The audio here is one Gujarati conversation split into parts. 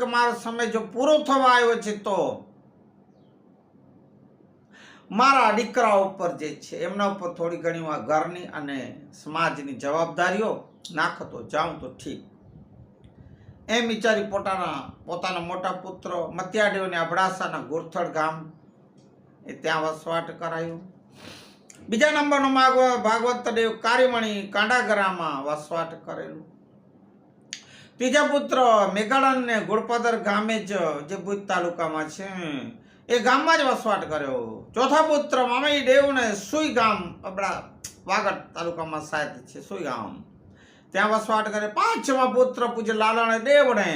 કે મારો સમય જો પૂરો થવા આવ્યો છે તો મારા દીકરા ઉપર જે છે એમના ઉપર થોડી ઘણી ઘરની અને સમાજની જવાબદારીઓ નાખતો જાઉં તો ઠીક એમ વિચારી પોતાના મોટા પુત્ર મત્યાદેવને અબડાસાના ગુરથડ ગામ એ ત્યાં વસવાટ કરાયું. બીજા નંબરનો ભાગવત દેવ કારીમણી કાંડાગરામાં વસવાટ કરેલું. ત્રીજા પુત્ર મેઘાડન ગુડપદર ગામે જે ભુજ તાલુકામાં છે એ ગામમાં જ વસવાટ કર્યો. ચોથા પુત્ર મામઈ દેવને સુઈ ગામ અબડા વાગડ તાલુકામાં સાહેબ છે સુઈ ગામ ત્યાં વસવાટ કરે. પાંચમા પુત્ર પૂજ્ય લાલણ દેવને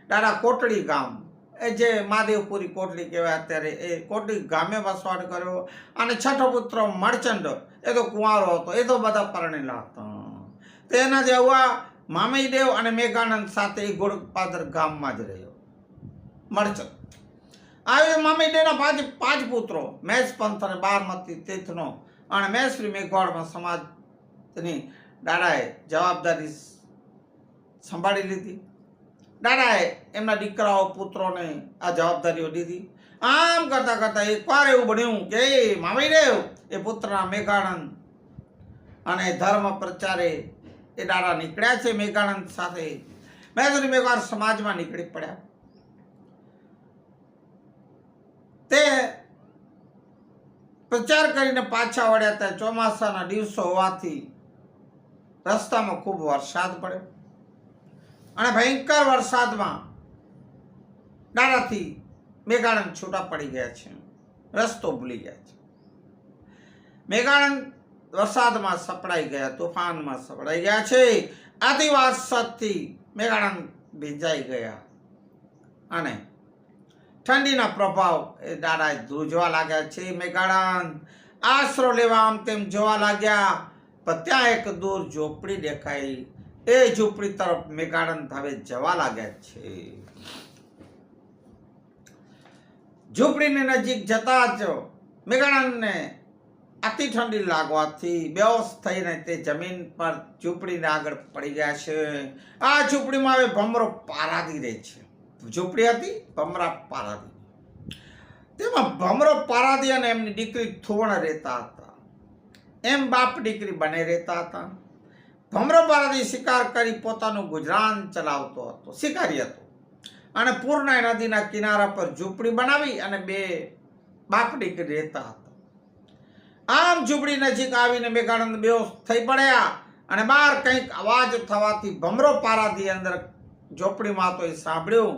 દાદા કોટડી ગામ એ જે મહાદેવપુરી કોટડી કહેવાય અત્યારે એ કોટડી ગામે વસવાટ કર્યો. અને છઠ્ઠો પુત્ર મણચંદ એ તો કુંવારો હતો, એ તો બધા પરણેલા હતા. તેના જેવા મામઈ દેવ અને મેઘાનંદ સાથે એ ગુડપાદર ગામમાં જ રહ્યો મણચંદ. આવી મામઈ દેવના પાંચ પુત્રો મેષ પંથ અને બારમતી તીર્થનો અને મેષરી મેઘવાડમાં સમાજની દાદાએ જવાબદારી સંભાળી લીધી. દાદાએ એમના દીકરાઓ પુત્રોને આ જવાબદારીઓ દીધી. આમ કરતા કરતા એકવાર એવું બન્યું કે મામઈ દેવ એ પુત્રના મેઘાનંદ અને ધર્મ પ્રચારે એ દાદા નીકળ્યા છે. મેઘાનંદ સાથે મેઘરી મેઘવાડ સમાજમાં નીકળી પડ્યા. તે પ્રચાર કરીને પાછા વળ્યા ત્યાં ચોમાસાના દિવસો હોવાથી રસ્તામાં ખૂબ વરસાદ પડ્યો અને ભયંકર વરસાદમાં દાદાથી મેઘાનંદ છૂટા પડી ગયા છે, રસ્તો ભૂલી ગયા છે. મેઘાનંદ વરસાદમાં સપડાઈ ગયા, તોફાનમાં સપડાઈ ગયા છે. આથી વરસાદથી મેઘાનંદ ભીંજાઈ ગયા અને ઠંડીના પ્રભાવ એ દાદાએ ધ્રુજવા લાગ્યા છે. મેઘાનંદ આશરો લેવા આમ તેમ જોવા લાગ્યા, પણ ત્યાં એક દૂર ઝૂંપડી દેખાઈ. એ ઝૂંપડી તરફ મેઘાનંદ હવે જવા લાગ્યા છે. ઝૂંપડીની નજીક જતા જ મેઘાનંદને અતિ ઠંડી લાગવાથી બેહોશ થઈને તે જમીન પર ઝૂંપડીને આગળ પડી ગયા છે. આ ઝૂંપડીમાં હવે ભમરો પારાદી રહે છે. ઝૂંપડી હતી ભમરા પારાદી, તેમાં ભમરો પારાદી અને એમની દીકરી થોણ રહેતા હતા. એમ બાપ દીકરી બને રહેતા હતા. ભમરો પારાદી શિકાર કરી પોતાનું ગુજરાન ચલાવતો હતો, શિકારી હતો અને પૂર્ણા નદીના કિનારા પર ઝૂંપડી બનાવી અને બે બાપ દીકરી રહેતા હતા. આમ ઝૂંપડી નજીક આવીને મેઘાનંદ બેહોશ થઈ પડ્યા અને બહાર કંઈક અવાજ થવાથી ભમરો પારાદી અંદર ઝૂંપડીમાં તો એ સાંભળ્યું